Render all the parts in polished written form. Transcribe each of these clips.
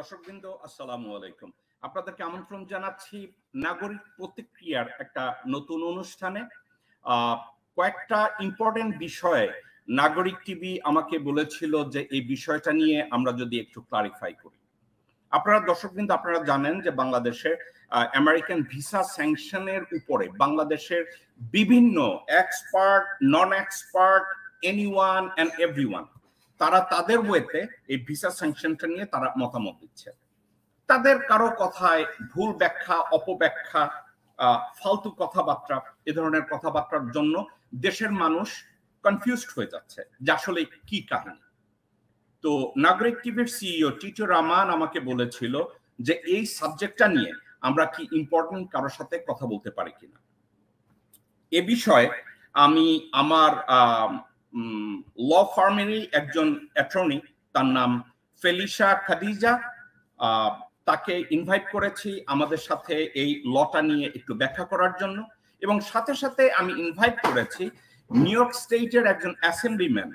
দর্শকবৃন্দ আসসালামু আলাইকুম। আপনাদেরকে আমন্ত্রণ জানাচ্ছি নাগরিক প্রতিক্রিয়ার একটা নতুন অনুষ্ঠানে। কয়েকটা ইম্পর্টেন্ট বিষয়ে নাগরিক টিভি আমাকে বলেছিল যে এই বিষয়টা নিয়ে আমরা যদি একটু ক্লারিফাই করি। আপনারা দর্শকবৃন্দ আপনারা জানেন যে বাংলাদেশের আমেরিকান ভিসা স্যাংশনের উপরে বাংলাদেশের বিভিন্ন expert, non expert, anyone and everyone তারা তাদের ওয়েতে এই ভিসা স্যাংশনটা নিয়ে তারা মতামত দিচ্ছে। তাদের কারো কথায় ভুল ব্যাখ্যা, অপব্যাখ্যা, ফালতু কথাবার্তা, এ ধরনের কথাবার্তার জন্য দেশের মানুষ কনফিউজড হয়ে যাচ্ছে যে আসলে কি কাহিনী। তো নাগরিক টিভির সিইও টিটো রহমান আমাকে বলেছিল যে এই সাবজেক্টটা নিয়ে আমরা কি ইম্পর্টেন্ট কারোর সাথে কথা বলতে পারি কিনা। এ বিষয়ে আমি আমার ল ফার্মেরই একজন অ্যাটর্নি, তার নাম ফেলিশা খাদিজা, তাকে ইনভাইট করেছি আমাদের সাথে এই লটা নিয়ে একটু ব্যাখ্যা করার জন্য। এবং সাথে সাথে আমি ইনভাইট করেছি নিউ ইয়র্ক স্টেটের একজন অ্যাসেম্বলিম্যান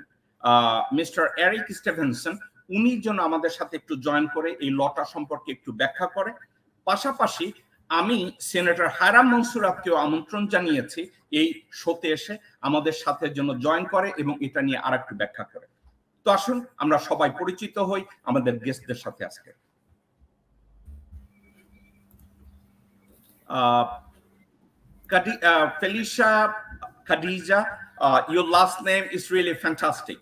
মিস্টার এরিক স্টিভেনসন, উনি যেন আমাদের সাথে একটু জয়েন করে এই লটা সম্পর্কে একটু ব্যাখ্যা করে। পাশাপাশি আমি সেনেটর হায়রাম মনসুরাতকেও আমন্ত্রণ জানিয়েছি এই শোতে এসে আমাদের সাথে যেন জয়েন করে এবং এটা নিয়ে আর একটু ব্যাখ্যা করে। তো আসুন আমরা সবাই পরিচিত হই আমাদের গেস্টদের সাথে আজকে। Felicia Khadija, your last name is really fantastic.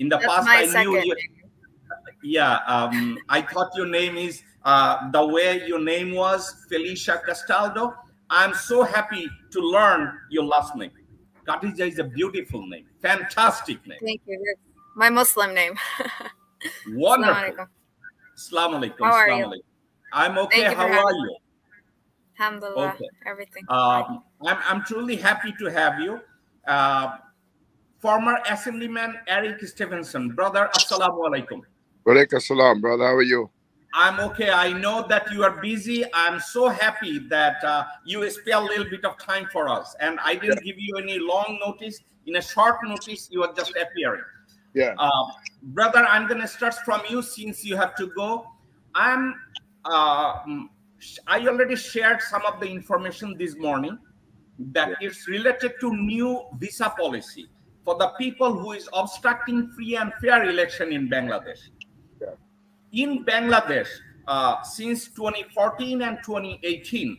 In the past, I knew you. Yeah, I thought your name is the way your name was, Felicia Castaldo. I'm so happy to learn your last name. Khadija is a beautiful name, fantastic name. Thank you. That's my Muslim name. Wonderful. Assalamu alaikum. How are you? I'm okay. How are you? Alhamdulillah, okay. Everything. I'm truly happy to have you. Former Assemblyman Eric Stevenson, brother, assalamu alaikum. Walaikum assalam, brother. How are you? I'm okay. I know that you are busy. I'm so happy that you spare a little bit of time for us. And I didn't give you any long notice. In a short notice, you are just appearing. Yeah. Brother, I'm going to start from you since you have to go. I already shared some of the information this morning that it's related to new visa policy for the people who is obstructing free and fair election in Bangladesh. Yeah. In Bangladesh, since 2014 and 2018,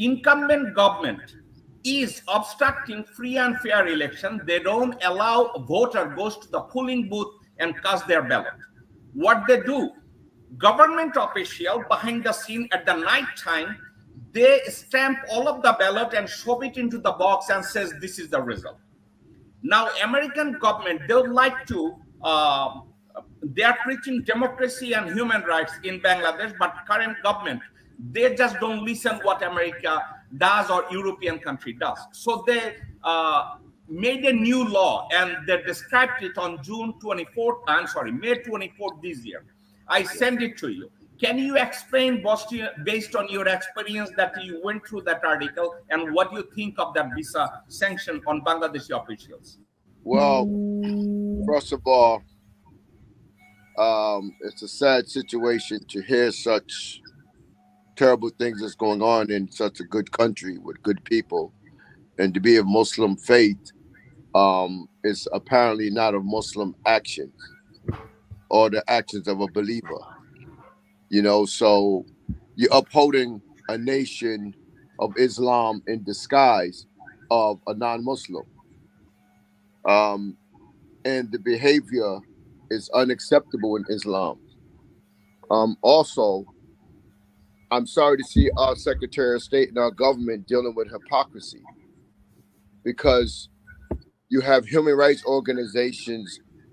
incumbent government is obstructing free and fair election. They don't allow voter goes to the polling booth and cast their ballot. What they do, government official behind the scene at the night time, they stamp all of the ballot and shove it into the box and says this is the result. Now American government, they would like to they are preaching democracy and human rights in Bangladesh, but current government, they just don't listen what America does or European country does. So they made a new law and they described it on May 24th this year. I send it to you. Can you explain, based on your experience that you went through that article, and what you think of that visa sanction on Bangladeshi officials? Well, first of all, it's a sad situation to hear such terrible things that's going on in such a good country with good people, and to be of Muslim faith is apparently not of Muslim actions or the actions of a believer, you know. So you're upholding a nation of Islam in disguise of a non-Muslim, and the behavior is unacceptable in Islam. Also, I'm sorry to see our Secretary of State and our government dealing with hypocrisy, because you have human rights organizations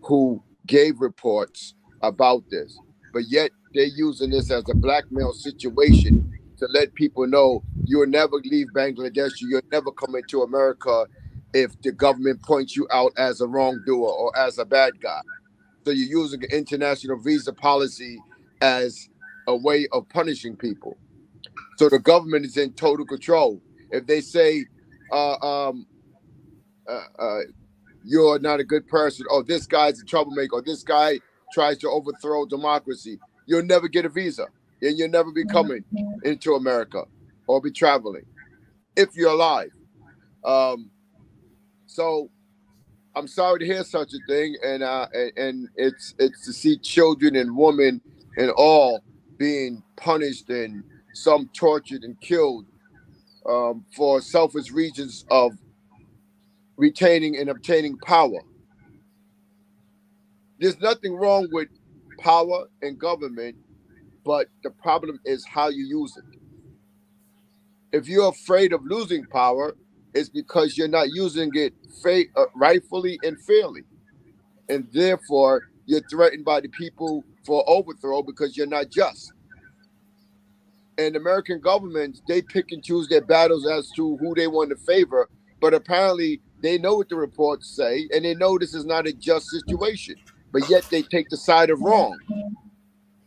who gave reports about this, but yet they're using this as a blackmail situation to let people know you'll never leave Bangladesh, you'll never come into America if the government points you out as a wrongdoer or as a bad guy. So you're using the international visa policy as a way of punishing people. So the government is in total control. If they say you're not a good person, or this guy's a troublemaker, or this guy tries to overthrow democracy, you'll never get a visa and you'll never be coming into America or be traveling if you're alive. So I'm sorry to hear such a thing, and it's to see children and women and all being punished and some tortured and killed for selfish reasons of retaining and obtaining power. There's nothing wrong with power and government, but the problem is how you use it. If you're afraid of losing power, it's because you're not using it rightfully and fairly. And therefore, you're threatened by the people for overthrow because you're not just. And American governments, they pick and choose their battles as to who they want to favor, but apparently they know what the reports say, and they know this is not a just situation, but yet they take the side of wrong,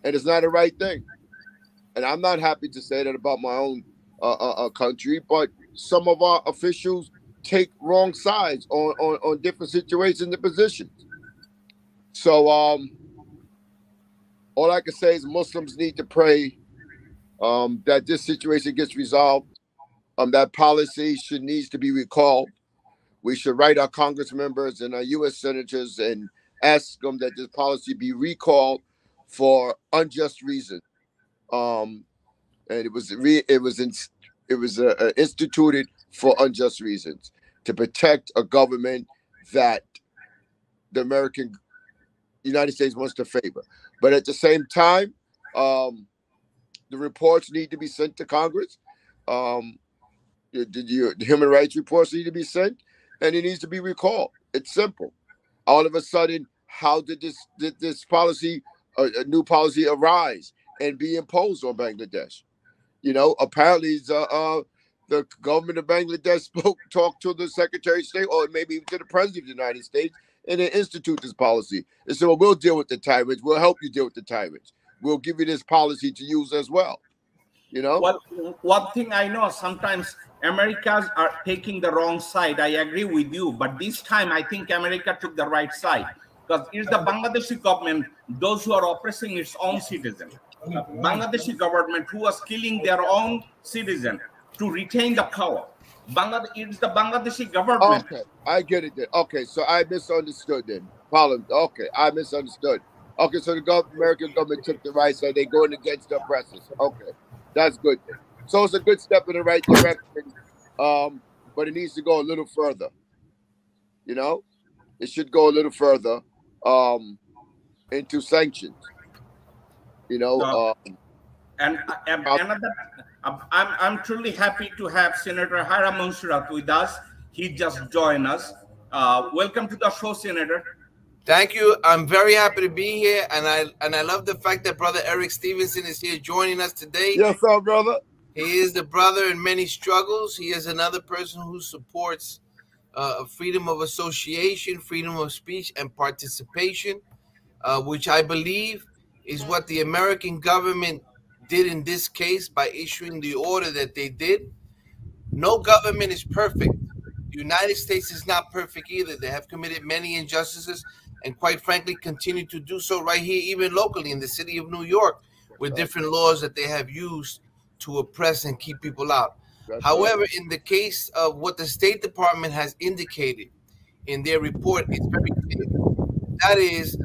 and it's not a right thing. And I'm not happy to say that about my own country, but some of our officials take wrong sides on different situations and positions. So all I can say is Muslims need to pray that this situation gets resolved. That policy needs to be recalled. We should write our Congress members and our U.S. senators and ask them that this policy be recalled for unjust reasons. And it was instituted for unjust reasons to protect a government that the United States wants to favor. But at the same time, the reports need to be sent to Congress. The human rights reports need to be sent, and it needs to be recalled. It's simple. All of a sudden, how did this policy, a new policy, arise and be imposed on Bangladesh? Apparently the government of Bangladesh talked to the Secretary of State, or maybe even to the President of the United States, and they institute this policy. And so we'll deal with the tyrants. We'll help you deal with the tyrants. We'll give you this policy to use as well. Well, one thing I know, sometimes Americans are taking the wrong side. I agree with you, but this time I think America took the right side, because it's the Bangladeshi government, those who are oppressing its own citizens. Bangladeshi government who was killing their own citizen to retain the power. It's the Bangladeshi government. Okay, I get it then. Okay, so I misunderstood then. Okay, I misunderstood. Okay, so the American government took the right side. They're going against the oppressors. Okay, that's good then. So it's a good step in the right direction, but it needs to go a little further. It should go a little further into sanctions. And another, I'm truly happy to have Senator Hairam Monsurat with us. He just joined us. Welcome to the show, Senator. Thank you. I'm very happy to be here, and I love the fact that Brother Eric Stevenson is here joining us today. Yes, sir, brother. He is the brother in many struggles. He is another person who supports freedom of association, freedom of speech, and participation, which I believe is what the American government did in this case by issuing the order that they did. No government is perfect. The United States is not perfect either. They have committed many injustices and quite frankly continue to do so right here, even locally in the city of New York, with different laws that they have used to oppress and keep people out. However, in the case of what the State Department has indicated in their report, it's very clear. That is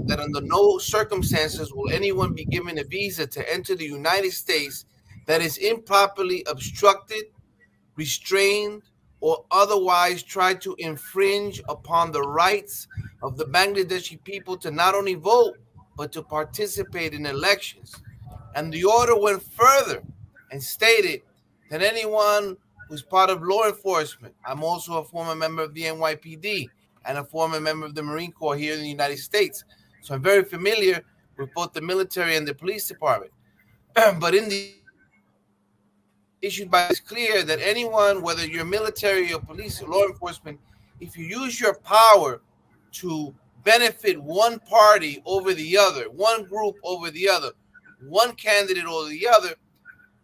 that under no circumstances will anyone be given a visa to enter the United States that is improperly obstructed, restrained, or otherwise try to infringe upon the rights of the Bangladeshi people to not only vote, but to participate in elections. And the order went further and stated that anyone who's part of law enforcement, I'm also a former member of the NYPD and a former member of the Marine Corps here in the United States. So I'm very familiar with both the military and the police department. But in the issued by it's clear that anyone, whether you're military or police or law enforcement, if you use your power to benefit one party over the other, one group over the other, one candidate over the other,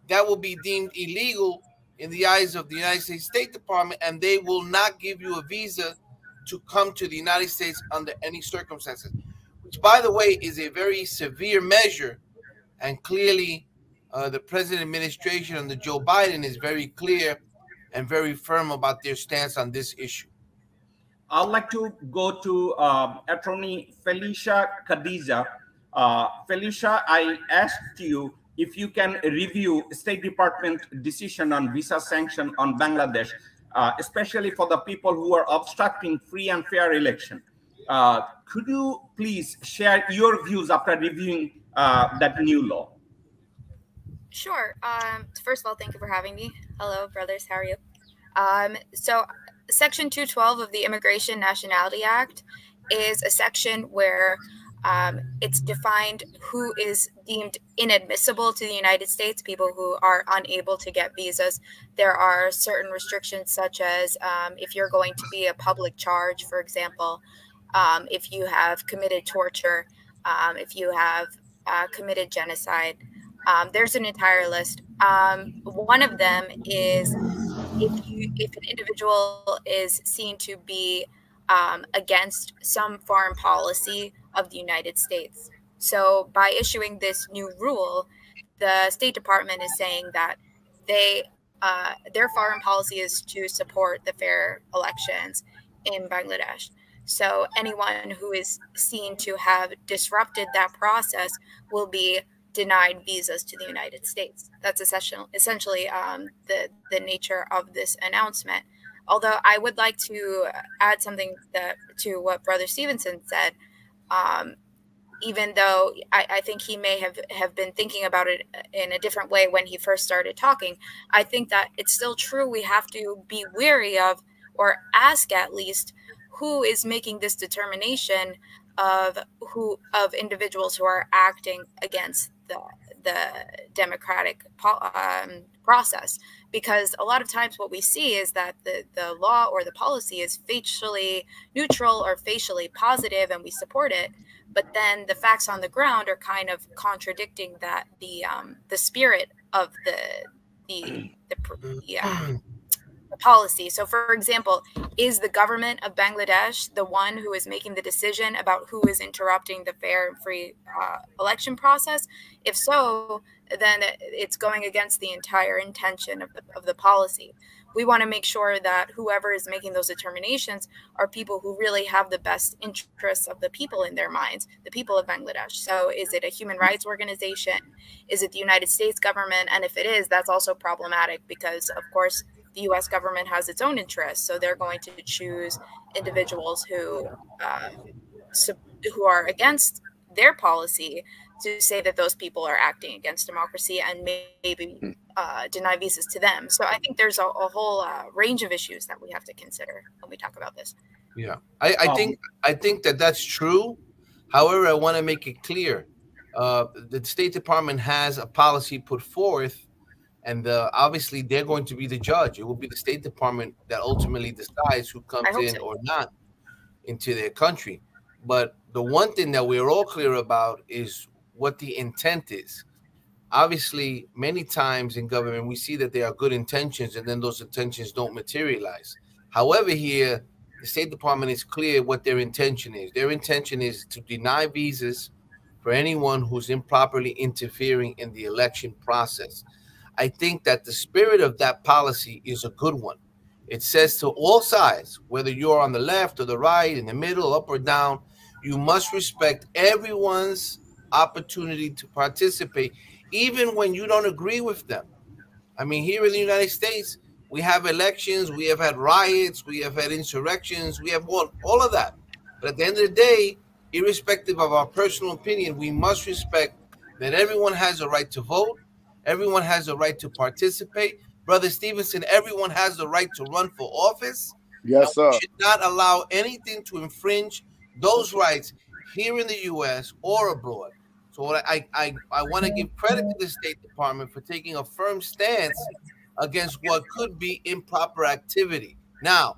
that will be deemed illegal in the eyes of the United States State Department, and they will not give you a visa to come to the United States under any circumstances, which, by the way, is a very severe measure And clearly, the present administration under Joe Biden is very clear and very firm about their stance on this issue. I'd like to go to Attorney Felicia Khadija. Felicia, I asked you if you can review State Department decision on visa sanction on Bangladesh, especially for the people who are obstructing free and fair election. Could you please share your views after reviewing that new law? Sure. First of all, thank you for having me. Hello, brothers. How are you? So Section 212 of the Immigration Nationality Act is a section where it's defined who is deemed inadmissible to the United States, people who are unable to get visas. There are certain restrictions, such as if you're going to be a public charge, for example, if you have committed torture, if you have committed genocide. There's an entire list. One of them is if an individual is seen to be against some foreign policy of the United States. So by issuing this new rule, the State Department is saying that their foreign policy is to support the fair elections in Bangladesh. So anyone who is seen to have disrupted that process will be denied visas to the United States. That's essentially the nature of this announcement. Although I would like to add something to what Brother Stevenson said, even though I think he may have been thinking about it in a different way when he first started talking, I think that it's still true. We have to be wary of, or ask at least, who is making this determination of individuals who are acting against the democratic process, because a lot of times what we see is that the law or the policy is facially neutral or facially positive and we support it, but then the facts on the ground are kind of contradicting that the spirit of the policy. So, for example, is the government of Bangladesh the one who is making the decision about who is interrupting the fair and free election process? If so, then it's going against the entire intention of the policy. We want to make sure that whoever is making those determinations are people who really have the best interests of the people in their minds, the people of Bangladesh. So is it a human rights organization? Is it the United States government? And if it is, that's also problematic because, of course, the U.S. government has its own interests, so they're going to choose individuals who are against their policy to say that those people are acting against democracy and maybe deny visas to them. So I think there's a whole range of issues that we have to consider when we talk about this. Yeah, I think that's true. However, I want to make it clear, the State Department has a policy put forth. And obviously, they're going to be the judge. It will be the State Department that ultimately decides who comes in or not into their country. But the one thing that we're all clear about is what the intent is. Obviously, many times in government, we see that there are good intentions, and then those intentions don't materialize. However, here, the State Department is clear what their intention is. Their intention is to deny visas for anyone who's improperly interfering in the election process. I think that the spirit of that policy is a good one. It says to all sides, whether you're on the left or the right, in the middle, up or down, you must respect everyone's opportunity to participate, even when you don't agree with them. I mean, here in the United States, we have elections, we have had riots, we have had insurrections, we have all of that. But at the end of the day, irrespective of our personal opinion, we must respect that everyone has a right to vote. Everyone has a right to participate. Brother Stevenson, everyone has the right to run for office. Yes, sir. We should not allow anything to infringe those rights here in the U.S. or abroad. So I want to give credit to the State Department for taking a firm stance against what could be improper activity. Now,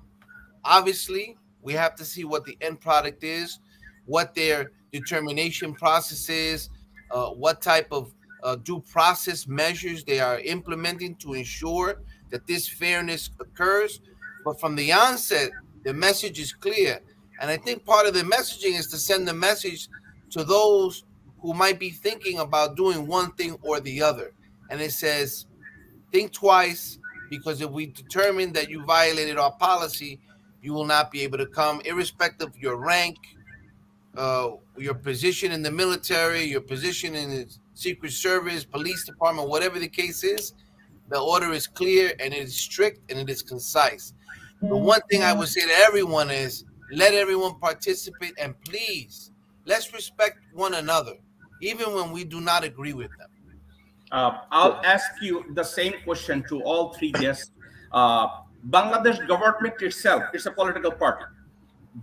obviously, we have to see what the end product is, what their determination process is, what type of due process measures they are implementing to ensure that this fairness occurs. But from the onset, the message is clear. And I think part of the messaging is to send the message to those who might be thinking about doing one thing or the other. And it says, think twice, because if we determine that you violated our policy, you will not be able to come, irrespective of your rank, your position in the military, your position in the Secret Service, police department, whatever the case is. The order is clear and it is strict and it is concise. The one thing I would say to everyone is, let everyone participate, and please, let's respect one another, even when we do not agree with them. I'll ask you the same question to all three guests. Bangladesh government itself is a political party.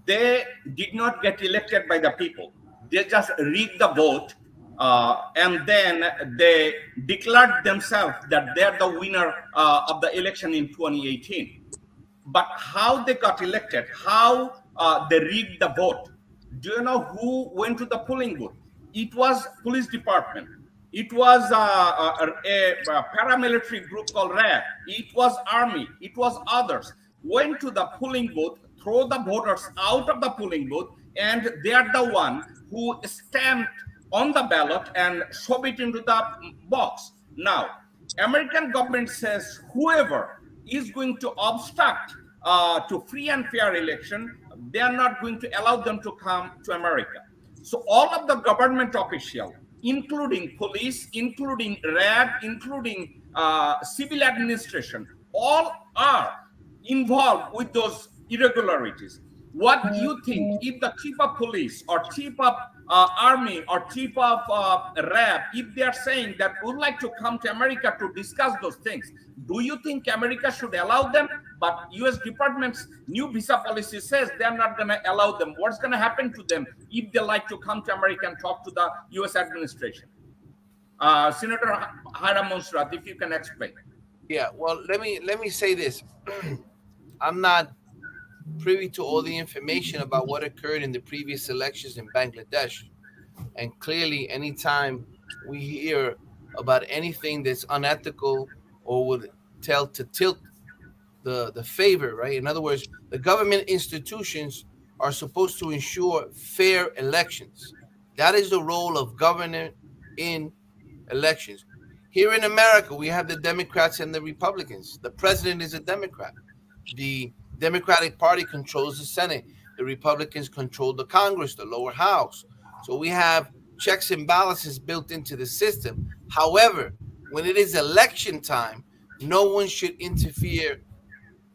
They did not get elected by the people. They just rigged the vote, and then they declared themselves that they're the winner of the election in 2018. But how they got elected, how they rigged the vote, do you know who went to the polling booth? It was police department. It was a paramilitary group called RAB. It was army. It was others. Went to the polling booth, throw the voters out of the polling booth, and they are the one who stamped on the ballot and shove it into the box. Now, American government says whoever is going to obstruct to free and fair election, they are not going to allow them to come to America. So all of the government officials, including police, including RAB, including civil administration, all are involved with those irregularities. What do you think if the chief of police or chief of army or chief of RAB, if they are saying that we would like to come to America to discuss those things, do you think America should allow them? But U.S. Department's new visa policy says they're not going to allow them. What's going to happen to them if they like to come to America and talk to the U.S. administration? Senator Hiram Monserrat, if you can explain. Yeah, well, let me say this. I'm not privy to all the information about what occurred in the previous elections in Bangladesh. And clearly, anytime we hear about anything that's unethical or would tell to tilt the favor, right? In other words, the government institutions are supposed to ensure fair elections. That is the role of government in elections. Here in America, we have the Democrats and the Republicans. The president is a Democrat. The Democratic Party controls the Senate. The Republicans control the Congress, the lower house. So we have checks and balances built into the system. However, when it is election time, no one should interfere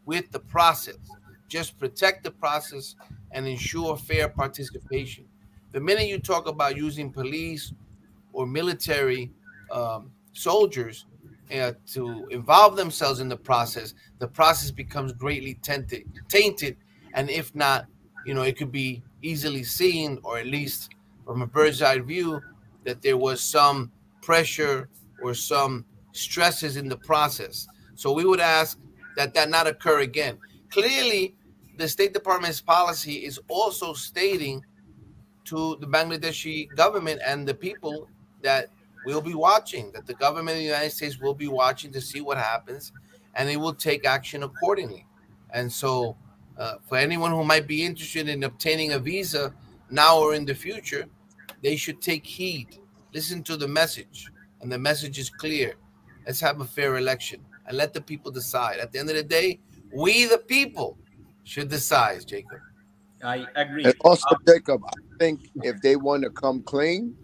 with the process. Just protect the process and ensure fair participation. The minute you talk about using police or military soldiers to involve themselves in the process becomes greatly tainted, and if not, it could be easily seen, or at least from a bird's eye view, that there was some pressure or some stresses in the process. So we would ask that not occur again. Clearly, the State Department's policy is also stating to the Bangladeshi government and the people that we'll be watching, that the government of the United States will be watching to see what happens, and they will take action accordingly. And so for anyone who might be interested in obtaining a visa now or in the future, they should take heed, listen to the message, and the message is clear. Let's have a fair election and let the people decide. At the end of the day, we the people should decide, Jacob. I agree. And also, Jacob, I think if they want to come clean,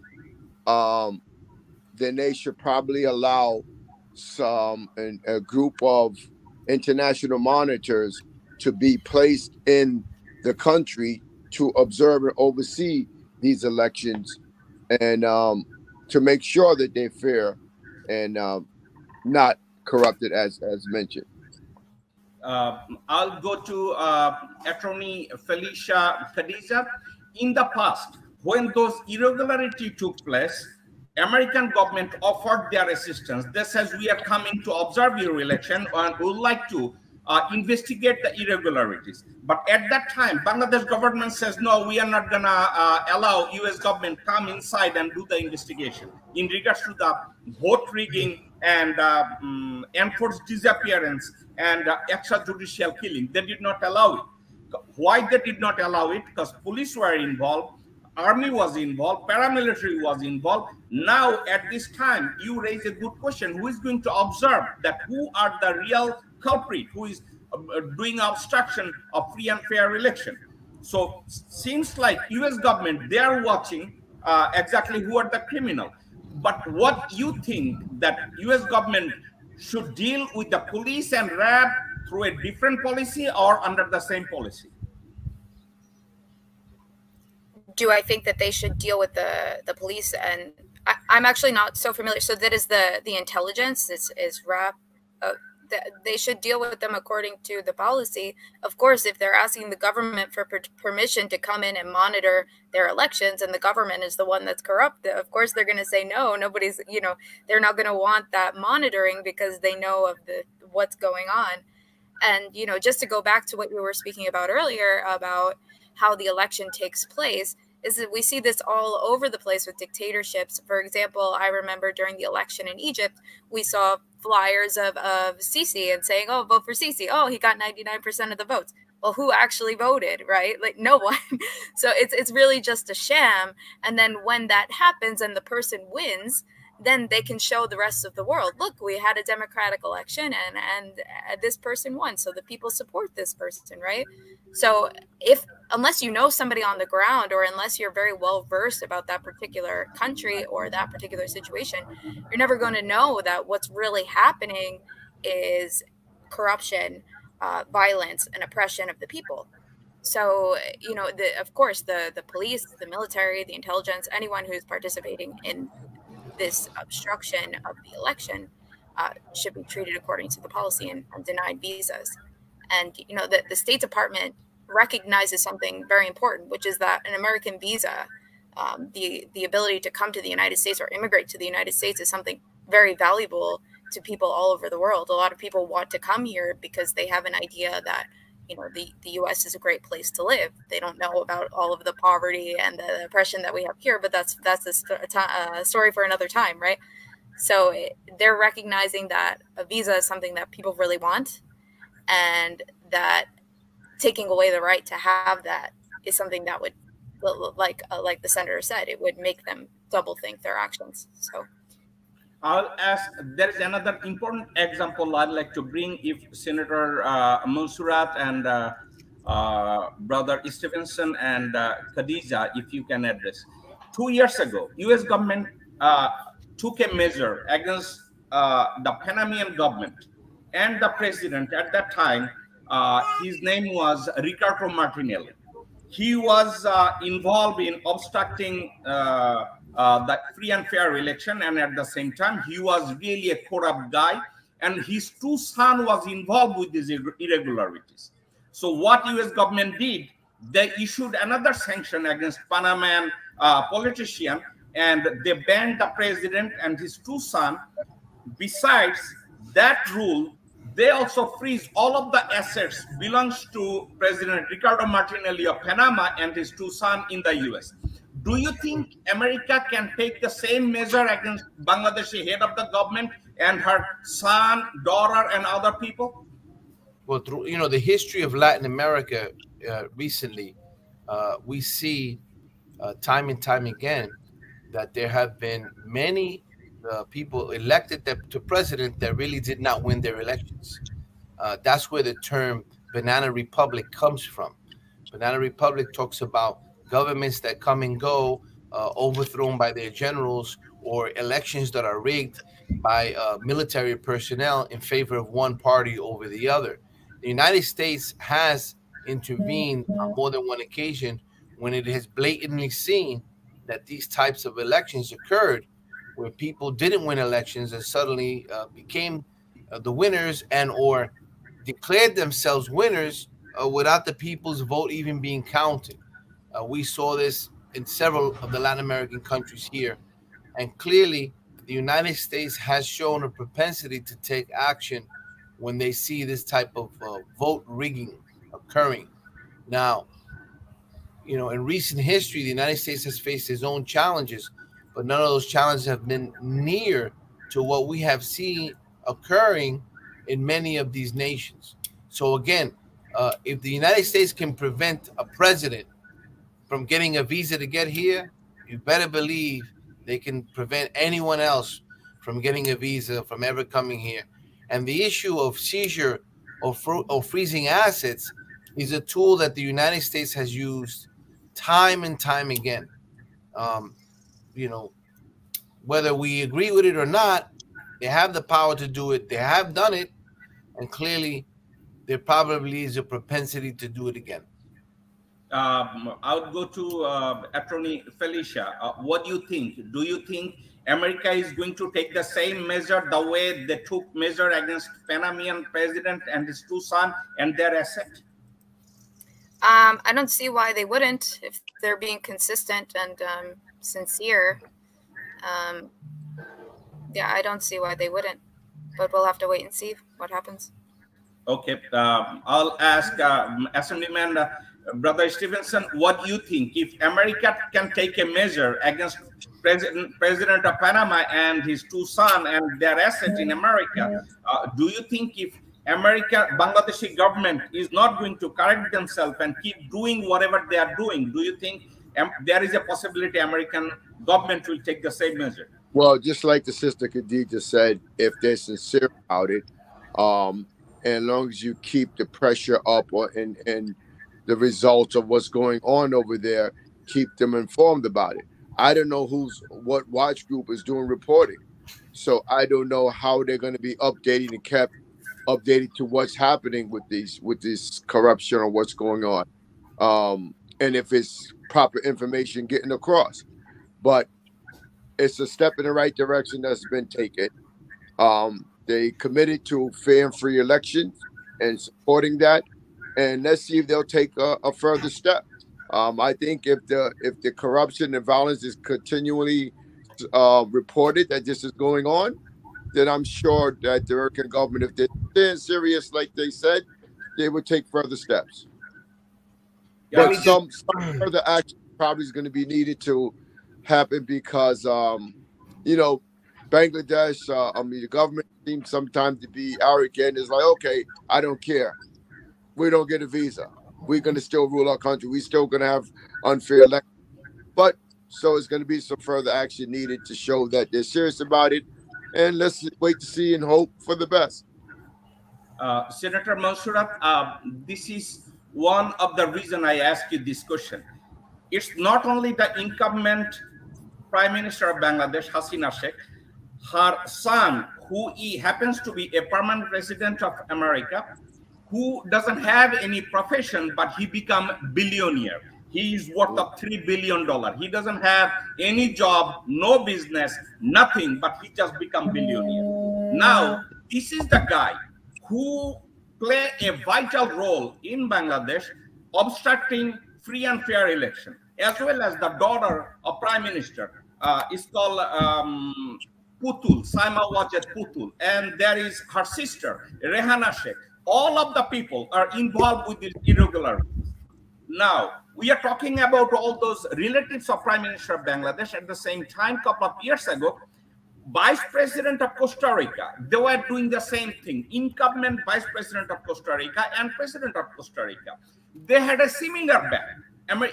then they should probably allow a group of international monitors to be placed in the country to observe and oversee these elections, and to make sure that they're fair and not corrupted, as mentioned. I'll go to Attorney Felicia Khadija. In the past, when those irregularities took place, American government offered their assistance. They says, we are coming to observe your election and we would like to investigate the irregularities. But at that time, Bangladesh government says, no, we are not going to allow US government come inside and do the investigation. In regards to the vote rigging and enforced disappearance and extrajudicial killing, they did not allow it. Why they did not allow it? Because police were involved. army was involved, paramilitary was involved. Now, at this time, you raise a good question. Who is going to observe that? Who are the real culprit? Who is doing obstruction of free and fair election? So, seems like U.S. government, they are watching exactly who are the criminal. But what you think that U.S. government should deal with the police and RAB through a different policy or under the same policy? Do I think that they should deal with the police? And I'm actually not so familiar. So that is the intelligence is RAB. They should deal with them according to the policy. Of course, if they're asking the government for permission to come in and monitor their elections, and the government is the one that's corrupt, of course they're going to say no. Nobody's, they're not going to want that monitoring because they know of what's going on. And just to go back to what we were speaking about earlier about how the election takes place, is that we see this all over the place with dictatorships. For example, I remember during the election in Egypt, we saw flyers of Sisi and saying, oh, vote for Sisi. Oh, he got 99% of the votes. Well, who actually voted, right? Like no one. So it's really just a sham. And then when that happens and the person wins, then they can show the rest of the world, look, we had a democratic election and this person won. So the people support this person, right? So unless you know somebody on the ground, or unless you're very well versed about that particular country or that particular situation, you're never going to know that what's really happening is corruption, violence, and oppression of the people. So, of course, the police, the military, the intelligence, anyone who's participating in this obstruction of the election should be treated according to the policy and denied visas. And, the State Department recognizes something very important, which is that an American visa, the ability to come to the United States or immigrate to the United States, is something very valuable to people all over the world. A lot of people want to come here because they have an idea that, the U.S. is a great place to live. They don't know about all of the poverty and the oppression that we have here, but that's a story for another time, right? So they're recognizing that a visa is something that people really want, and that taking away the right to have that is something that would, like the senator said, it would make them double think their actions. So I'll ask, there is another important example I'd like to bring. If Senator Monserrat and Brother Stevenson and Khadija, if you can address. 2 years ago, U.S. government took a measure against the Panamanian government and the president at that time. His name was Ricardo Martinelli. He was involved in obstructing the free and fair election, and at the same time, he was really a corrupt guy, and his two sons was involved with these irregularities. So what U.S. government did, they issued another sanction against Panamanian politician, and they banned the president and his two sons. Besides that rule, they also freeze all of the assets belongs to President Ricardo Martinelli of Panama and his two sons in the U.S. Do you think America can take the same measure against Bangladeshi head of the government and her son, daughter, and other people? Well, through the history of Latin America recently, we see time and time again that there have been many people elected to president that really did not win their elections. That's where the term Banana Republic comes from. Banana Republic talks about governments that come and go, overthrown by their generals, or elections that are rigged by military personnel in favor of one party over the other. The United States has intervened on more than one occasion when it has blatantly seen that these types of elections occurred, where people didn't win elections and suddenly became the winners and or declared themselves winners without the people's vote even being counted. We saw this in several of the Latin American countries here. And clearly, the United States has shown a propensity to take action when they see this type of vote rigging occurring. Now, in recent history, the United States has faced its own challenges, but none of those challenges have been near to what we have seen occurring in many of these nations. So again, if the United States can prevent a president from getting a visa to get here, you better believe they can prevent anyone else from getting a visa from ever coming here. And the issue of seizure or freezing assets is a tool that the United States has used time and time again. You know, whether we agree with it or not, they have the power to do it. They have done it, and clearly there probably is a propensity to do it again. I would go to Attorney Felicia. What do you think? Do you think America is going to take the same measure the way they took measure against Panamanian president and his two sons and their asset? I don't see why they wouldn't if they're being consistent and sincere. Yeah, I don't see why they wouldn't, but we'll have to wait and see what happens. Okay, I'll ask Assemblyman Brother Stevenson, what do you think? If America can take a measure against President of Panama and his two sons and their assets in America, do you think if Bangladeshi government is not going to correct themselves and keep doing whatever they are doing, do you think there is a possibility American government will take the same measure? Well, just like the sister Khadija said, if they're sincere about it, and as long as you keep the pressure up and the results of what's going on over there, keep them informed about it. I don't know what watch group is doing reporting, so I don't know how they're going to be updating and kept updated to what's happening with this corruption or what's going on, and if it's proper information getting across. But it's a step in the right direction that's been taken. They committed to fair and free elections and supporting that. And let's see if they'll take a further step. I think if the corruption and violence is continually reported that this is going on, then I'm sure that the American government, if they're serious like they said, they would take further steps. Yeah, but some further action probably is going to be needed to happen because, you know, Bangladesh, the government seems sometimes to be arrogant. It's like, okay, I don't care. We don't get a visa. We're going to still rule our country. We're still going to have unfair elections. But so it's going to be some further action needed to show that they're serious about it. And let's wait to see and hope for the best. Senator Mansurat, this is one of the reasons I asked you this question. It's not only the incumbent Prime Minister of Bangladesh, Hasina Sheikh, her son, who happens to be a permanent resident of America, who doesn't have any profession, but he become billionaire. He is worth of $3 billion. He doesn't have any job, no business, nothing, but he just become billionaire. Now, this is the guy who play a vital role in Bangladesh, obstructing free and fair election, as well as the daughter of Prime Minister. Is called Putul, Saima Wajed Putul, and there is her sister, Rehana Sheikh. All of the people are involved with this irregularities. Now, we are talking about all those relatives of Prime Minister of Bangladesh. At the same time, a couple of years ago, Vice President of Costa Rica, they were doing the same thing. Incumbent Vice President of Costa Rica and President of Costa Rica. They had a similar ban.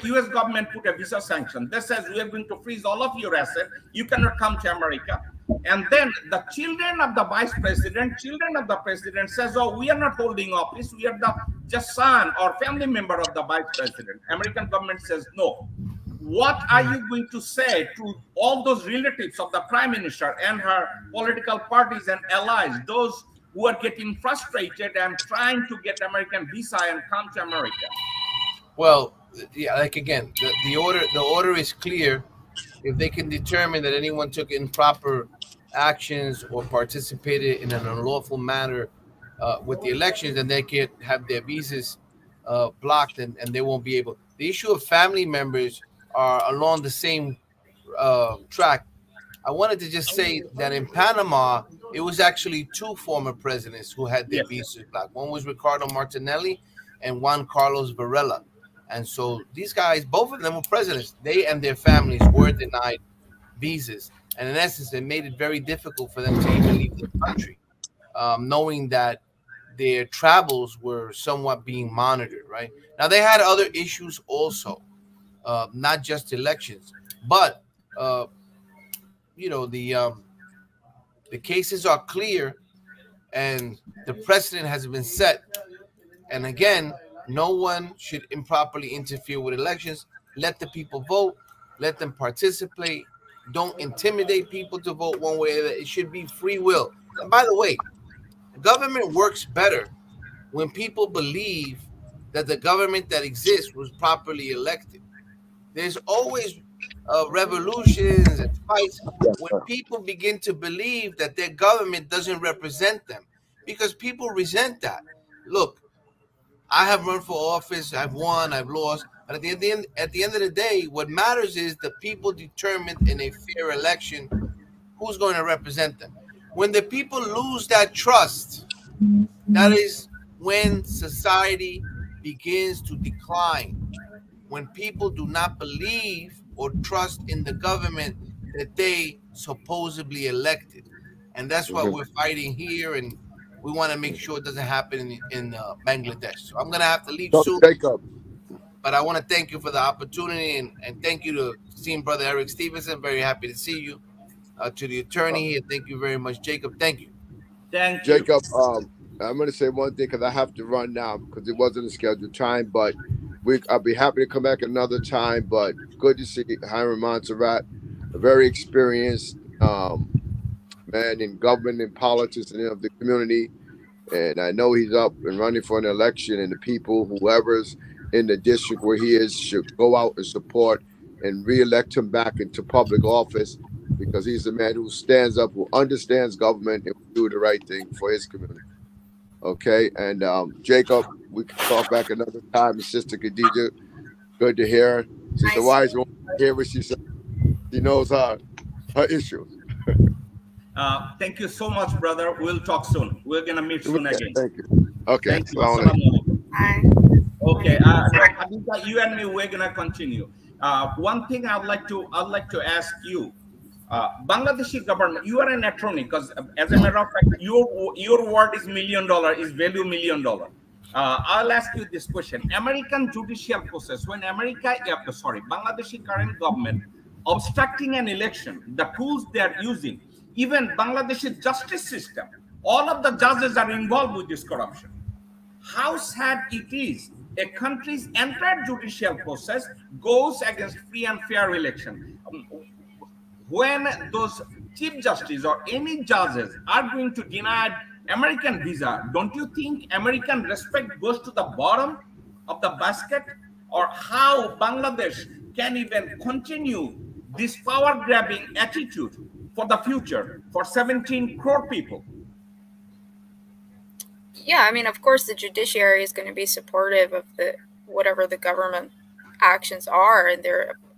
US government put a visa sanction that says we are going to freeze all of your assets. You cannot come to America. And then the children of the vice president, children of the president says, oh, we are not holding office. We are the just son or family member of the vice president. American government says no. What are you going to say to all those relatives of the prime minister and her political parties and allies, those who are getting frustrated and trying to get American visa and come to America? Well, yeah, like again, the order is clear. If they can determine that anyone took improper actions or participated in an unlawful manner with the elections, then they can have their visas blocked and they won't be able. The issue of family members are along the same track. I wanted to just say that in Panama, it was actually two former presidents who had their visas blocked. One was Ricardo Martinelli and Juan Carlos Varela. And so these guys, both of them were presidents. They and their families were denied visas. And in essence, it made it very difficult for them to even leave the country, knowing that their travels were somewhat being monitored, right? Now, they had other issues also. not just elections, but you know, the cases are clear and the precedent has been set. And again, no one should improperly interfere with elections. Let the people vote. Let them participate. Don't intimidate people to vote one way or the other. It should be free will. And by the way, government works better when people believe that the government that exists was properly elected. There's always revolutions and fights when people begin to believe that their government doesn't represent them, because people resent that. Look, I have run for office, I've won, I've lost, but at the end of the day, what matters is the people determine in a fair election who's going to represent them. When the people lose that trust, that is when society begins to decline. When people do not believe or trust in the government that they supposedly elected. And that's why we're fighting here, and we want to make sure it doesn't happen in Bangladesh. So I'm going to have to leave soon. But I want to thank you for the opportunity, and thank you to esteemed brother Eric Stevenson. Very happy to see you. To the attorney here, thank you very much, Jacob. Thank you. Thank you. Jacob, I'm going to say one thing because I have to run now because it wasn't a scheduled time, but I'll be happy to come back another time. But good to see Hiram Montserrat, a very experienced man in government and politics and of the community. And I know he's up and running for an election, and the people, whoever's in the district where he is, should go out and support and re-elect him back into public office, because he's the man who stands up, who understands government, and will do the right thing for his community. Okay, and Jacob, we can talk back another time. Sister Khadija, good to hear. Sister Wise won't hear what she said. She knows her issues. Thank you so much, brother. We'll talk soon. We're gonna meet soon again. Thank you. Okay. Thank you. Bye. Okay, Khadija, you and me, we're gonna continue. One thing I'd like to ask you, Bangladeshi government. You are an attorney, because as a matter of fact, your word is $1 million, is value $1 million. I'll ask you this question: American judicial process, when Bangladeshi current government obstructing an election, the tools they are using, even Bangladeshi justice system, all of the judges are involved with this corruption. How sad it is. A country's entire judicial process goes against free and fair election. When those chief justices or any judges are going to deny American visa, don't you think American respect goes to the bottom of the basket? Or how Bangladesh can even continue this power-grabbing attitude for the future for 17 crore people? Yeah, I mean, of course, the judiciary is going to be supportive of whatever the government actions are, and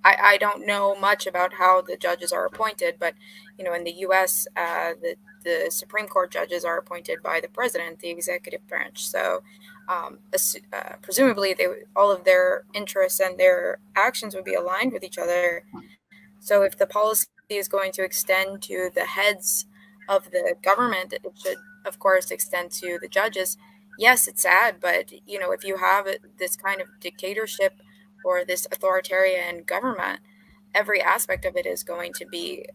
I don't know much about how the judges are appointed, but you know, in the U.S., the Supreme Court judges are appointed by the president, the executive branch. So presumably, all of their interests and their actions would be aligned with each other. So if the policy is going to extend to the heads of the government, it should, of course, extend to the judges. Yes, it's sad, but you know, if you have this kind of dictatorship or this authoritarian government, every aspect of it is going to be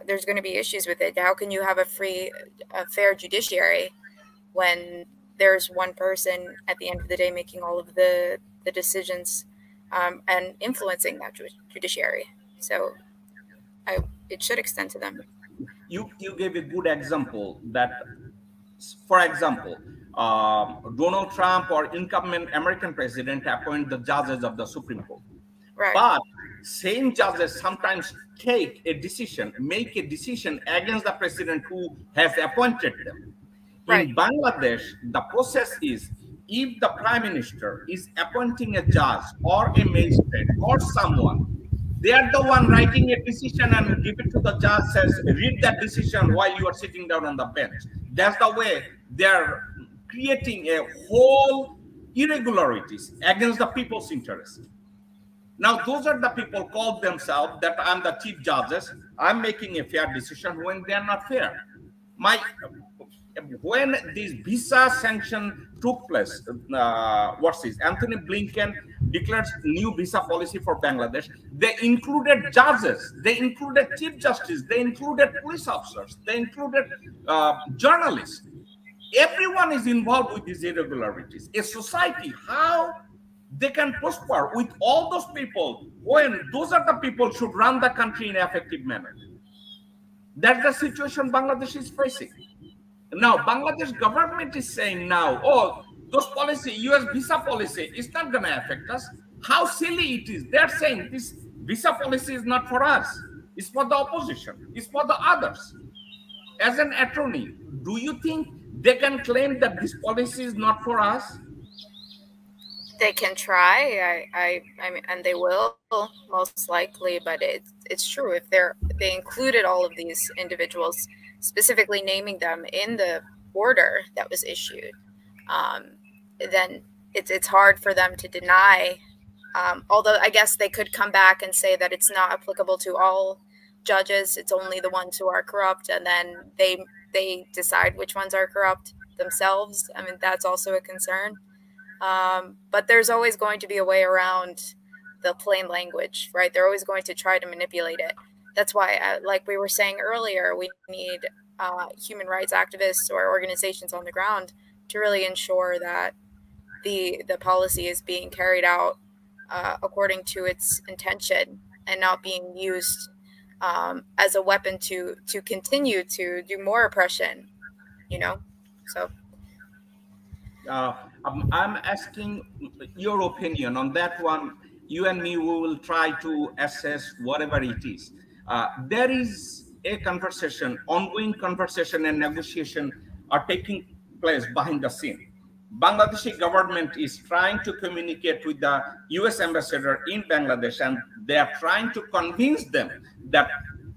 there's going to be issues with it. How can you have a fair judiciary when there's one person at the end of the day making all of the decisions and influencing that judiciary? So it should extend to them. You gave a good example that, for example, Donald Trump or incumbent American president appoint the judges of the Supreme Court. Right. But same judges sometimes make a decision against the president who has appointed them. Right. In Bangladesh, the process is, if the prime minister is appointing a judge or a magistrate or someone, they are the one writing a decision and give it to the judge, says, read that decision while you are sitting down on the bench. That's the way they are creating a whole irregularities against the people's interest. Now, those are the people call themselves that I'm the chief judges. I'm making a fair decision when they are not fair. When this visa sanction took place, Anthony Blinken declared new visa policy for Bangladesh, they included judges, they included chief justice, they included police officers, they included journalists. Everyone is involved with these irregularities. A society, how they can prosper with all those people when those are the people who should run the country in an effective manner? That's the situation Bangladesh is facing. Now, Bangladesh government is saying now, oh, those policy, US visa policy is not going to affect us. How silly it is. They're saying this visa policy is not for us. It's for the opposition. It's for the others. As an attorney, do you think they can claim that this policy is not for us? They can try. I mean, and they will most likely. But it's true, if they included all of these individuals, specifically naming them in the order that was issued, then it's hard for them to deny. Although I guess they could come back and say that it's not applicable to all judges; it's only the ones who are corrupt, and then they decide which ones are corrupt themselves. I mean, that's also a concern. But there's always going to be a way around the plain language, right? They're always going to try to manipulate it. That's why, like we were saying earlier, we need human rights activists or organizations on the ground to really ensure that the policy is being carried out according to its intention and not being used as a weapon to continue to do more oppression, you know? So. I'm asking your opinion on that one. You and me, we will try to assess whatever it is. There is a conversation, ongoing conversation and negotiation are taking place behind the scene. Bangladeshi government is trying to communicate with the US ambassador in Bangladesh, and they are trying to convince them that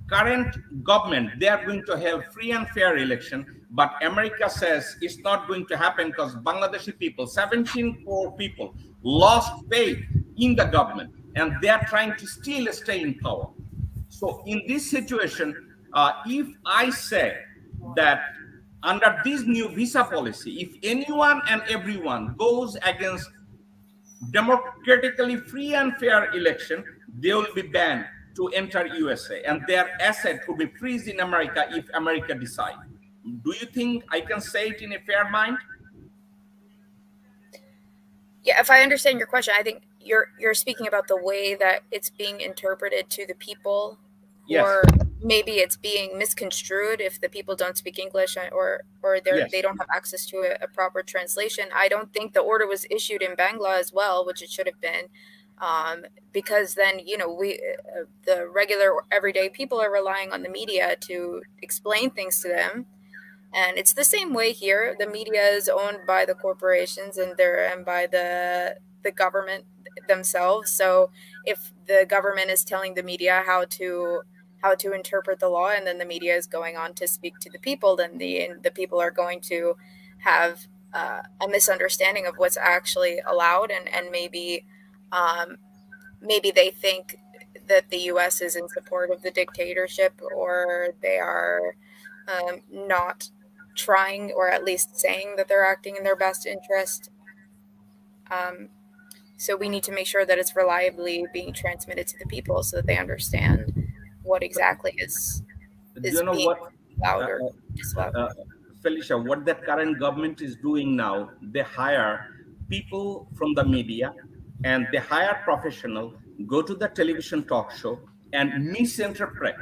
current government, they are going to have free and fair election, but America says it's not going to happen because Bangladeshi people, 17 crore people, lost faith in the government, and they are trying to still stay in power. So in this situation, if I say that under this new visa policy, if anyone and everyone goes against democratically free and fair election, they will be banned to enter USA, and their asset could be freezed in America if America decides. Do you think I can say it in a fair mind? Yeah, if I understand your question, I think you're speaking about the way that it's being interpreted to the people, yes. Or maybe it's being misconstrued if the people don't speak English or yes. They don't have access to a proper translation. I don't think the order was issued in Bangla as well, which it should have been. Because then, you know, the regular everyday people are relying on the media to explain things to them. And it's the same way here. The media is owned by the corporations and by the government themselves. So if the government is telling the media how to interpret the law, and then the media is going on to speak to the people, then the people are going to have a misunderstanding of what's actually allowed, and maybe they think that the U.S. is in support of the dictatorship, or they are not trying, or at least saying that they're acting in their best interest. So we need to make sure that it's reliably being transmitted to the people so that they understand what exactly is being allowed or disallowed. Felicia, what the current government is doing now, they hire people from the media, and they hire professionals, go to the television talk show and misinterpret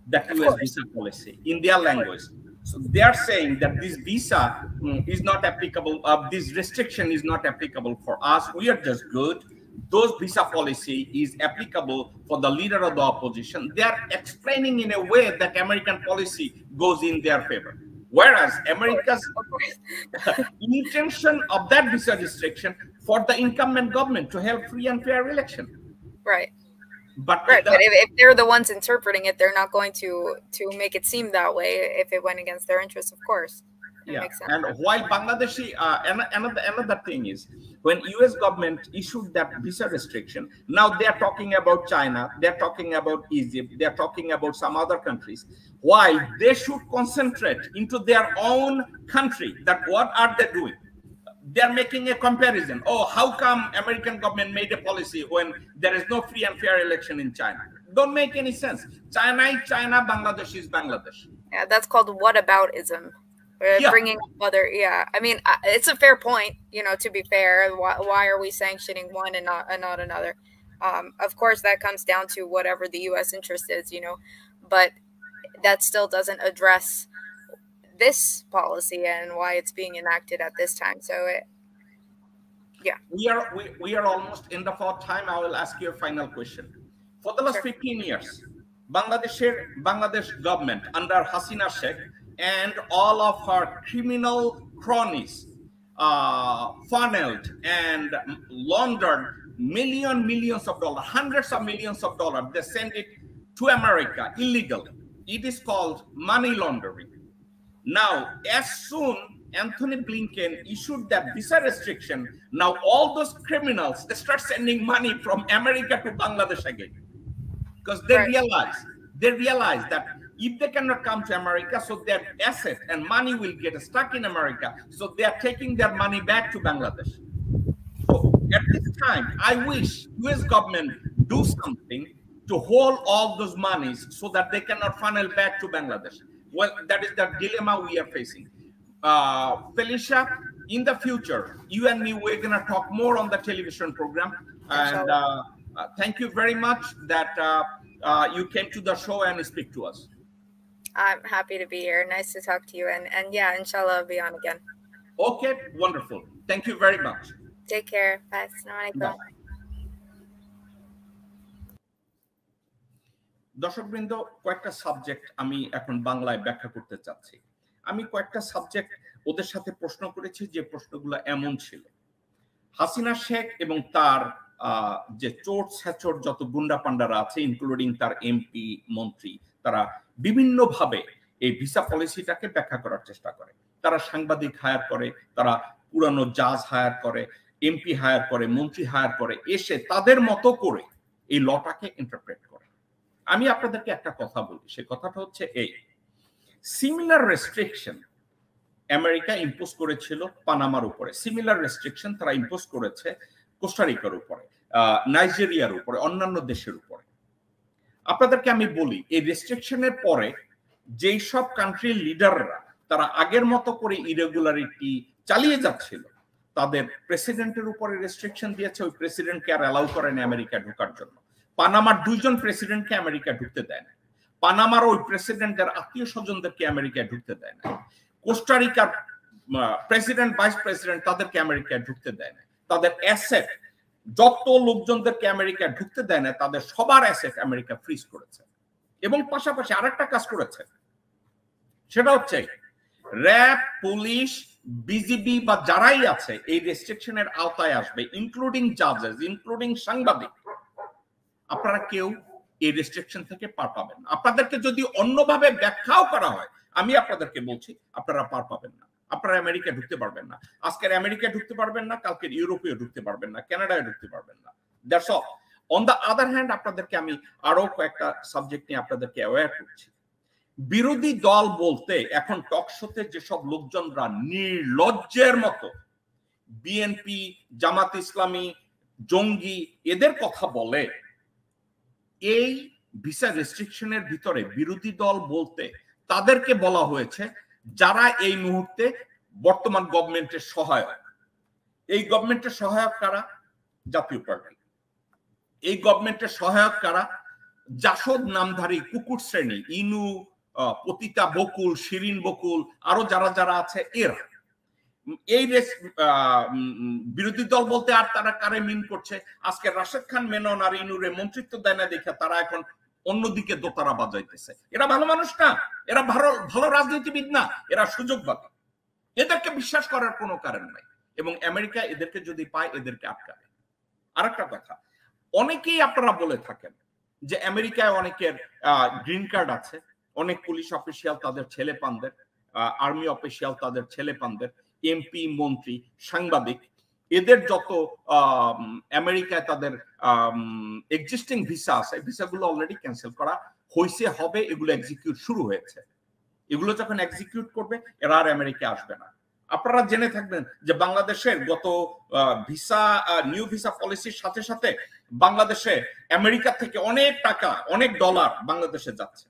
the US visa policy in their language. So they are saying that this visa is not applicable, this restriction is not applicable for us. We are just good. Those visa policy is applicable for the leader of the opposition. They are explaining in a way that American policy goes in their favor. Whereas America's intention of that visa restriction for the incumbent government to have free and fair election. Right. But if they're the ones interpreting it, they're not going to make it seem that way if it went against their interests, of course. Yeah. Makes sense. And while Bangladeshi, another thing is, when US government issued that visa restriction, now they're talking about China, they're talking about Egypt, they're talking about some other countries, while they should concentrate into their own country, that what are they doing? they're making a comparison. Oh, how come American government made a policy when there is no free and fair election in China? Don't make any sense. China is China, Bangladesh is Bangladesh. Yeah, that's called whataboutism. Bringing up other, I mean, it's a fair point, you know, to be fair. Why are we sanctioning one and not another? Of course, that comes down to whatever the U.S. interest is, you know, but that still doesn't address this policy and why it's being enacted at this time. So, we are almost end of our time. I will ask you a final question. For the last 15 years, Bangladesh government under Hasina Sheikh and all of her criminal cronies funneled and laundered millions of dollars, hundreds of millions of dollars. They send it to America illegally. It is called money laundering. Now, as soon Anthony Blinken issued that visa restriction, now all those criminals start sending money from America to Bangladesh again, because they realize that if they cannot come to America, so their asset and money will get stuck in America. So they are taking their money back to Bangladesh. So at this time, I wish US government do something to hold all those monies so that they cannot funnel back to Bangladesh. Well, that is the dilemma we are facing. Felicia, in the future, you and me, we're going to talk more on the television program. And thank you very much that you came to the show and speak to us. I'm happy to be here. Nice to talk to you. And yeah, inshallah, I'll be on again. Okay, wonderful. Thank you very much. Take care. Bye. Assalamualaikum. দর্শকবৃন্দ, কয়েকটা subject আমি এখন বাংলায় ব্যাখ্যা করতে চাচ্ছি। আমি কয়েকটা সাবজেক্ট ওদের সাথে প্রশ্ন করেছি যে প্রশ্নগুলো এমন ছিল। হাসিনা শেখ এবং তার যে চোট ছ্যাচোট যত গুন্ডা পান্ডারা আছে, ইনক্লুডিং তার এমপি মন্ত্রী, তারা বিভিন্নভাবে এই ভিসা পলিসিটাকে ব্যাখ্যা করার চেষ্টা করে। তারা সাংবাদিক হায়ার করে, তারা পুরানো জাজ হায়ার করে, এমপি হায়ার করে, মন্ত্রী হায়ার করে, এসে তাদের মতো করে এই লটাকে ইন্টারপ্রেট করে। আমি আপনাদেরকে একটা কথা বলি, সে কথাটা হচ্ছে এই, সিমিলার রেস্ট্রিকশন আমেরিকা ইম্পোজ করেছিল পানামার উপরে, সিমিলার রেস্ট্রিকশন তারা ইম্পোজ করেছে কোস্টারিকার উপরে, নাইজেরিয়ার উপরে, অন্যান্য দেশের উপরে। আপনাদেরকে আমি বলি, এই রেস্ট্রিকশনের পরে যেই সব কান্ট্রির লিডাররা তারা আগের মতো করে ইরেগুলারিটি চালিয়ে যাচ্ছিল, তাদের প্রেসিডেন্টের উপরে রেস্ট্রিকশন দিয়েছে, ওই প্রেসিডেন্টকে আর অ্যালাউ করেন আমেরিকা ঢোকার জন্য। পানামার 2 জন প্রেসিডেন্টকে আমেরিকা ঢুকতে দেয় না, পানামার ওই প্রেসিডেন্টের আত্মীয় স্বজনদেরকে আমেরিকা ঢুকতে দেয় না, কোস্টারিকার প্রেসিডেন্ট ভাইস প্রেসিডেন্ট তাদেরকে আমেরিকা ঢুকতে দেয় না, তাদের অ্যাসেট যত লোকজনদেরকে আমেরিকা ঢুকতে দেয় না তাদের সবার অ্যাসেট আমেরিকা ফ্রিজ করেছে। এবং পাশাপাশি আরেকটা কাজ করেছে, সেটা হচ্ছে র্যাব, পুলিশ, বিজিবি বা যারাই আছে এই রেস্ট্রিকশনের আওতায় আসবে, ইনক্লুডিং জাজেস, ইনক্লুডিং সাংবাদিক, আপনারা কেউ এই রেস্ট্রিকশন থেকে পার পাবেন না। আপনাদেরকে যদি অন্যভাবে ব্যাখ্যাও করা হয়, আমি আপনাদেরকে বলছি আপনারা পার পাবেন না। আপনারা আমেরিকা ঢুকতে পারবেন না, আজকের আমেরিকা ঢুকতে পারবেন না, কালকের ইউরোপেও ঢুকতে পারবেন না, কানাডায় ঢুকতে পারবেন না। That's all. On the other hand, আপনাদেরকে আমি আরো কয়েকটা সাবজেক্ট নিয়ে আপনাদেরকে অ্যাওয়্যার করছি। বিরোধী দল বলতে এখন টক শোতে যেসব লোকজনরা নির্লজ্জের মতো বিএনপি, জামাত ইসলামী, জঙ্গি এদের কথা বলে, এই ভিসা রেস্ট্রিকশনের ভিতরে বিরোধী দল বলতে তাদেরকে বলা হয়েছে যারা এই মুহূর্তে বর্তমান গভর্নমেন্টের সহায়ক। এই গভর্নমেন্টের সহায়ক কারা? জাতীয় পার্টি। এই গভর্নমেন্টের সহায়ক কারা? জাসদ নামধারী কুকুর শ্রেণী, ইনু, পতিতা বকুল, শিরিন বকুল, আরো যারা যারা আছে এরা। এই বিরোধী দল বলতে আর তারা কারে মিন করছে? আজকে রাশেদ খান মেনন আর ইনুরে মন্ত্রিত্ব দেয় না দেখে তারা এখন অন্যদিকে দোতারা বাজাইতেছে। এরা ভালো মানুষ না, এরা ভালো রাজনীতিবিদ না, এরা সুযোগবাদী। এদেরকে বিশ্বাস করার কোনো কারণ নাই, এবং আমেরিকা এদেরকে যদি পায় এদেরকে আটকাবে। আরেকটা কথা, অনেকেই আপনারা বলে থাকেন যে আমেরিকায় অনেকের গ্রিন কার্ড আছে, অনেক পুলিশ অফিসিয়াল তাদের ছেলে পানদের, আর্মি অফিসিয়াল তাদের ছেলে পানদের, এমপি, মন্ত্রী, সাংবাদিক, এদের যত আমেরিকায় তাদের এক্সিস্টিং ভিসা আছে, ভিসাগুলো অলরেডি ক্যান্সেল করা হয়েছে, হবে, এগুলো এক্সিকিউট শুরু হয়েছে। এগুলো যখন এক্সিকিউট করবে এরা আর আমেরিকা আসবে না। আপনারা জেনে থাকবেন যে বাংলাদেশের গত ভিসা নিউ ভিসা পলিসির সাথে সাথে বাংলাদেশে আমেরিকা থেকে অনেক টাকা অনেক ডলার বাংলাদেশে যাচ্ছে।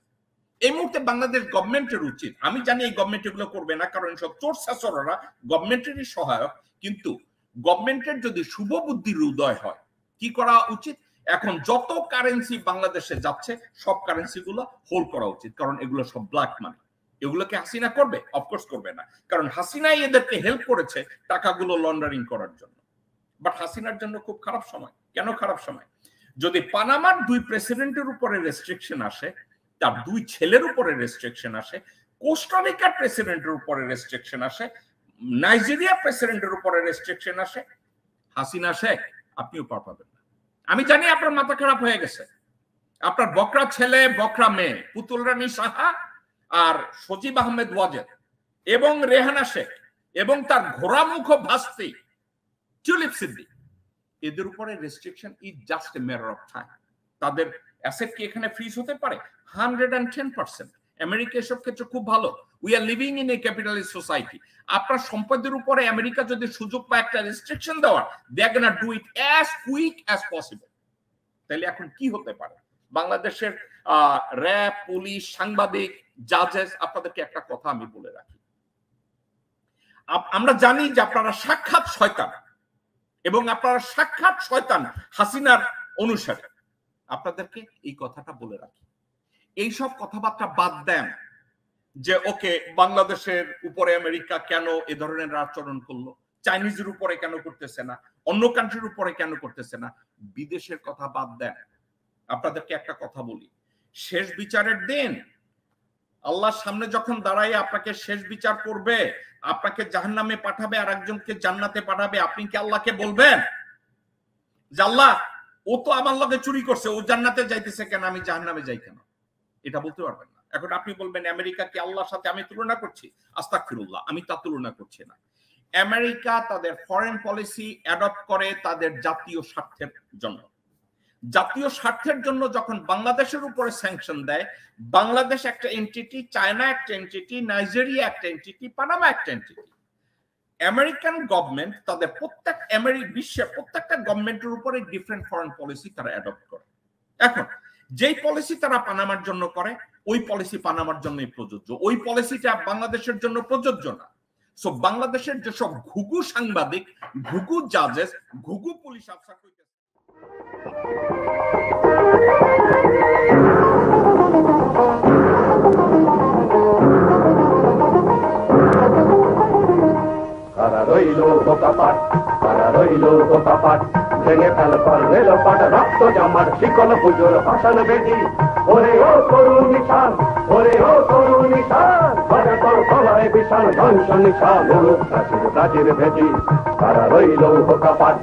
এই মুহূর্তে বাংলাদেশ গভর্নমেন্টের উচিত, আমি জানি এই গভর্নমেন্ট এগুলো করবে না কারণ সব চোর শাসররা গভর্নমেন্টেরই সহায়ক, কিন্তু গভর্নমেন্টের যদি শুভ বুদ্ধির উদয় হয় কি করা উচিত, এখন যত কারেন্সি বাংলাদেশে যাচ্ছে সব কারেন্সি গুলো হোল্ড করা উচিত, কারণ এগুলো সব ব্ল্যাক মানি। এগুলোকে হাসিনা করবে? অফকোর্স করবে না, কারণ হাসিনাই এদেরকে হেল্প করেছে টাকাগুলো লন্ডারিং করার জন্য। বাট হাসিনার জন্য খুব খারাপ সময়। কেন খারাপ সময়? যদি পানামার 2 প্রেসিডেন্টের উপরে রেস্ট্রিকশন আসে, তার 2 ছেলের উপরে রেস্ট্রিকশন আসে, কোস্টারিকার প্রেসিডেন্টের উপরে রেস্ট্রিকশন আসে, নাইজেরিয়া প্রেসিডেন্টের উপরে রেস্ট্রিকশন আসে, হাসিনা শেখ আপনিও পার পাবেন না। আমি জানি আপনার মাথা খারাপ হয়ে গেছে, আপনার বকরা ছেলে বকরা মেয়ে পুতুল রানী সাহা আর সজীব আহমেদ ওয়াজেদ এবং রেহানা শেখ এবং তার ঘোড়ামুখ ভাস্তি টিউলিপ সিদ্দিক, এদের উপরে restriction is just a matter of time. তাদের অ্যাসেট কি এখানে ফ্রিজ হতে পারে? 110%। আমেরিকা এসব ক্ষেত্রে খুব ভালো। We are living in a capitalist society. আপনার সম্পদের উপরে আমেরিকা যদি সুযোগ পায় একটা রেস্ট্রিকশন দেওয়ার, they are gonna do it as quick as possible. তাহলে এখন কি হতে পারে? বাংলাদেশের র্যাব, পুলিশ, সাংবাদিক, জাজেস, আপনাদেরকে একটা কথা আমি বলে রাখি, আমরা জানি যে আপনারা সাক্ষাৎ শয়তান এবং আপনারা সাক্ষাৎ শয়তান হাসিনার অনুসারী। আপনাদেরকে এই কথাটা বলে রাখি, এইসব কথাবার্তা বাদ দেন যে ওকে বাংলাদেশের উপরে আমেরিকা কেন এ ধরনের আচরণ করলো, চাইনিজের উপরে কেন করতেছে না, অন্য কান্ট্রির উপরে কেন করতেছে না, বিদেশের কথা বাদ দেন। আপনাদেরকে একটা কথা বলি, শেষ বিচারের দিন আল্লাহর সামনে যখন দাঁড়াই আপনাকে শেষ বিচার করবে, আপনাকে জাহান্নামে পাঠাবে আর একজনকে জান্নাতে পাঠাবে, আপনি কি আল্লাহকে বলবেন যে আল্লাহ ও তো আমার লগে চুরি করছে, ও জান্নাতে যাইতেছে কেন, আমি জাহান্নামে যাই কেন? এটা বলতে পারবেন না। এখন আপনি বলবেন আমেরিকাকে আল্লাহর সাথে আমি তুলনা করছি, আস্তাগফিরুল্লাহ, আমি তা তুলনা করছি না। আমেরিকা তাদের ফরেন পলিসি অ্যাডপ্ট করে তাদের জাতীয় স্বার্থের জন্য। জাতীয় স্বার্থের জন্য যখন বাংলাদেশের উপরে স্যাংশন দেয়, বাংলাদেশ একটা এন্টিটি, চায়না একটা এন্টিটি, নাইজেরিয়া একটা এন্টিটি, পানামা একটা এন্টিটি, আমেরিকান গভর্নমেন্ট তাদের বিশ্বের প্রত্যেকটা গভর্নমেন্টের উপরে ডিফারেন্ট ফরেন পলিসি তারা অ্যাডপ্ট করে। এখন যেই পলিসি তারা পানামার জন্য করে, ওই পলিসি পানামার জন্যই প্রযোজ্য, ওই পলিসিটা বাংলাদেশের জন্য প্রযোজ্য না। সো বাংলাদেশের যেসব ঘুঘু সাংবাদিক, ঘুঘু জাজেস, ঘুঘু পুলিশ অফিসার ভেঙে ফেল পর রেল পাট রক্ত জামার শিকল পুজোর ভাষণ বেদি, ওরে ও করুণ নিশান, ওরে ও করুণ নিশান, ঘরে তোর গলায় বিশাল ধ্বংস নিশান, প্রাচীর প্রাচীর ভেদি, তারা রইল বোকা পাট।